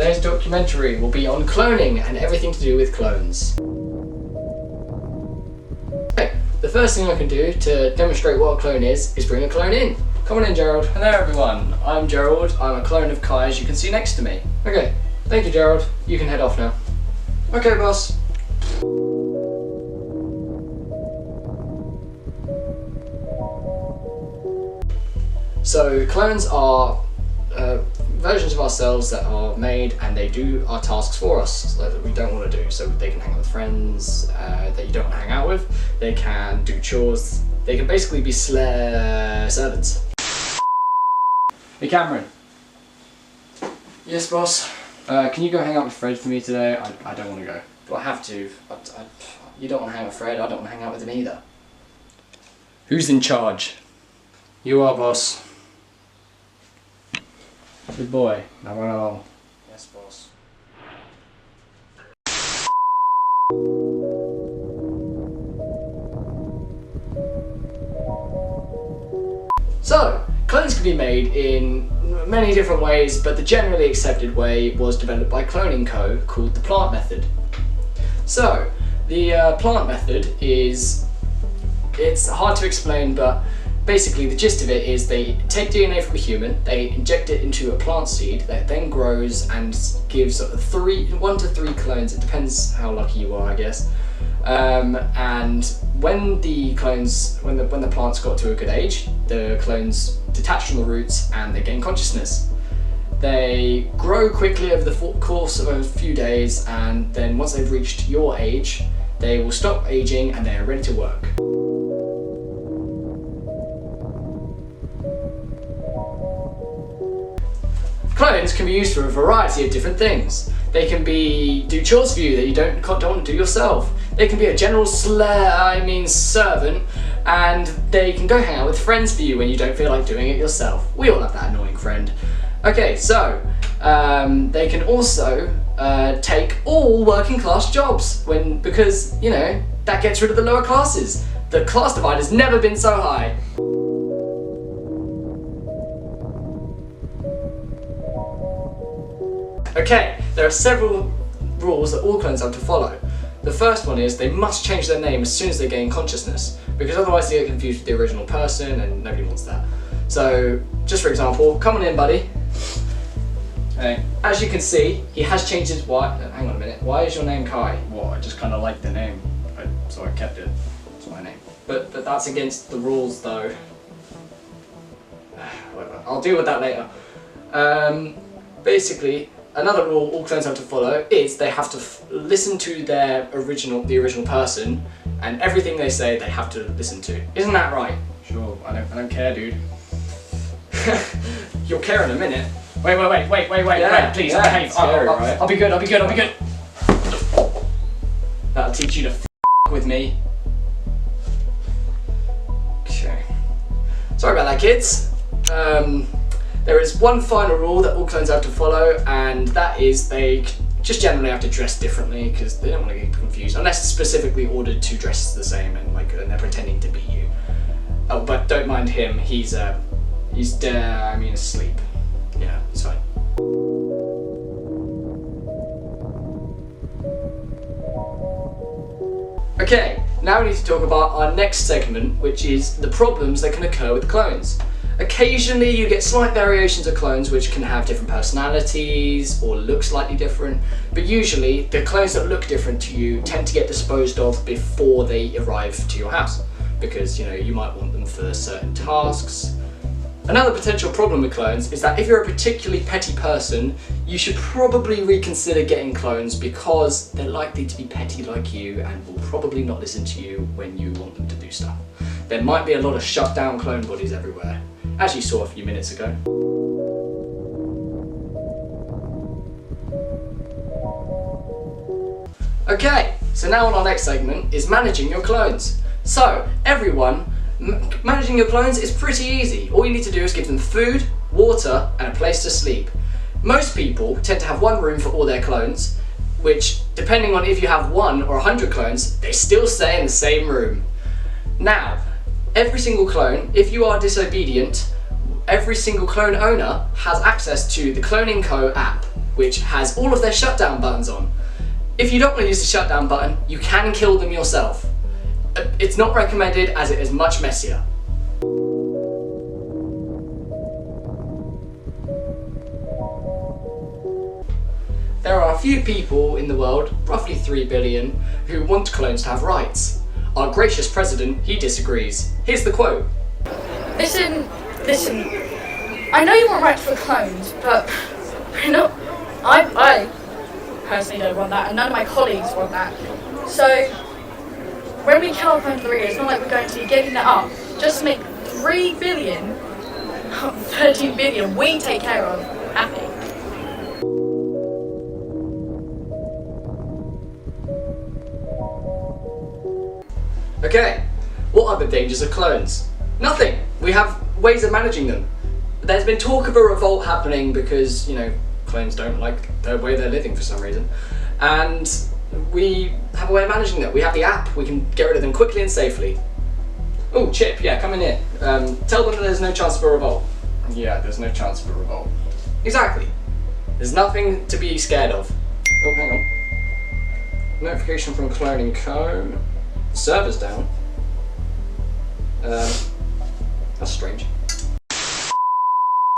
Today's documentary will be on cloning and everything to do with clones. Okay, the first thing I can do to demonstrate what a clone is bring a clone in. Come on in, Gerald. Hello everyone, I'm Gerald. I'm a clone of Kai, as you can see next to me. Okay, thank you, Gerald. You can head off now. Okay, boss. So clones are versions of ourselves that are made and they do our tasks for us that we don't want to do. So they can hang out with friends that you don't want to hang out with. They can do chores. They can basically be servants. Hey Cameron. Yes, boss. Can you go hang out with Fred for me today? I don't want to go. Do I have to? You don't want to hang out with Fred. I don't want to hang out with him either. Who's in charge? You are, boss. Good boy. Now run along. Yes, boss. So, clones can be made in many different ways, but the generally accepted way was developed by Cloning Co. called the plant method. So, the plant method it's hard to explain, but basically the gist of it is they take DNA from a human, they inject it into a plant seed that then grows and gives 1 to 3 clones. It depends how lucky you are, I guess. And when the plants got to a good age, the clones detach from the roots and they gain consciousness. They grow quickly over the course of a few days, and then once they've reached your age, they will stop aging and they are ready to work. Clones can be used for a variety of different things. They can do chores for you that you don't want to do yourself. They can be a general servant, and they can go hang out with friends for you when you don't feel like doing it yourself. We all have that annoying friend. Okay, so they can also take all working class jobs because you know that gets rid of the lower classes. The class divide has never been so high. Okay, there are several rules that all clones have to follow. The first one is they must change their name as soon as they gain consciousness, because otherwise they get confused with the original person and nobody wants that. So, just for example, come on in, buddy. Hey. As you can see, he has changed his hang on a minute. Why is your name Kai? Well, I just kind of like the name, so I kept it. It's my name. But that's against the rules, though. Whatever. I'll deal with that later. Basically, another rule all clones have to follow is they have to listen to the original person, and everything they say they have to listen to. Isn't that right? Sure. I don't care, dude. You'll care in a minute. Wait, please, behave. I'll be good. That'll teach you to f with me. Okay. Sorry about that, kids. There is one final rule that all clones have to follow, and that is they just generally have to dress differently because they don't want to get confused, unless it's specifically ordered to dress the same and they're pretending to be you. Oh, but don't mind him. He's asleep. Yeah, he's fine. Okay, now we need to talk about our next segment, which is the problems that can occur with clones. Occasionally you get slight variations of clones which can have different personalities or look slightly different, but usually the clones that look different to you tend to get disposed of before they arrive to your house, because you might want them for certain tasks. Another potential problem with clones is that if you're a particularly petty person, you should probably reconsider getting clones, because they're likely to be petty like you and will probably not listen to you when you want them to do stuff. There might be a lot of shut down clone bodies everywhere, as you saw a few minutes ago. Okay, so now on our next segment is managing your clones. So, everyone, managing your clones is pretty easy. All you need to do is give them food, water, and a place to sleep. Most people tend to have one room for all their clones, which, depending on if you have 1 or 100 clones, they still stay in the same room. Now, every single clone, if you are disobedient, every single clone owner has access to the Cloning Co app. which has all of their shutdown buttons on. If you don't want to use the shutdown button, you can kill them yourself. It's not recommended as it is much messier. There are a few people in the world, roughly 3 billion, who want clones to have rights. Our gracious president, he disagrees. Here's the quote. Listen. I know you want rights for clones, but I personally don't want that, and none of my colleagues want that. So, when we kill our clones for the rig, it's not like we're going to be giving that up. Just make 3 billion, 13 billion we take care of happy. Okay, what are the dangers of clones? Nothing. We have ways of managing them. There's been talk of a revolt happening because, clones don't like the way they're living for some reason. And we have a way of managing that. We have the app, we can get rid of them quickly and safely. Oh, Chip, yeah, come in here. Tell them that there's no chance for a revolt. Yeah, there's no chance for a revolt. Exactly. There's nothing to be scared of. Oh, hang on. Notification from Cloning Co. The server's down. That's strange.